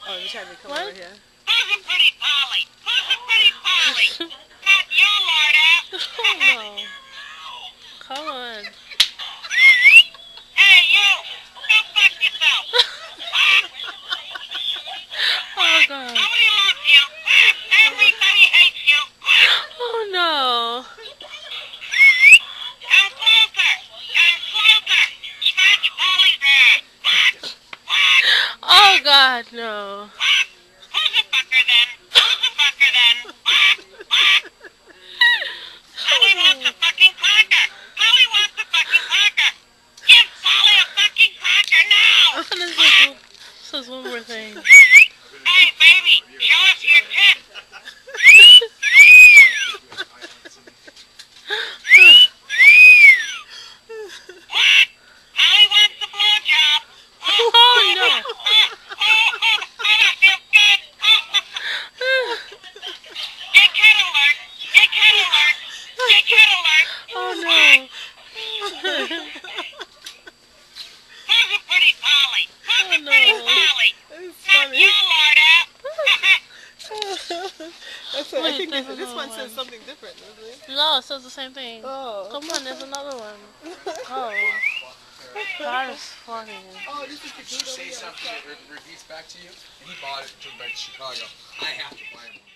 Oh, you're trying to come over here. Who's a pretty Polly? Who's a pretty Polly? Not you, Lord. Oh no. Come on. Hey, you! Go fuck yourself! Oh god. Nobody loves you! Everybody hates you! Oh no. Come closer! Come closer! Smash Polly's ass! Oh god, no. Who's a fucker then? Who's a fucker then? Polly wants a fucking cracker! Polly wants a fucking cracker! Give Polly a fucking cracker now! This is one more thing. Hey, baby, show us your tip. What? Polly wants the blowjob. Oh no. I feel good. Dickhead alert. Dickhead alert. Dickhead alert. Oh no. Who's a pretty Polly? Who's a Oh, pretty no. Polly? It's Not funny. you, Lord. That's what, I Wait, think there's this another one says one. something different, doesn't it? No, it says the same thing. Oh. Come on, there's another one. Oh. That is funny. Oh, this is the Say something that repeats back to you, and he bought it and took it back to Chicago. I have to buy him one.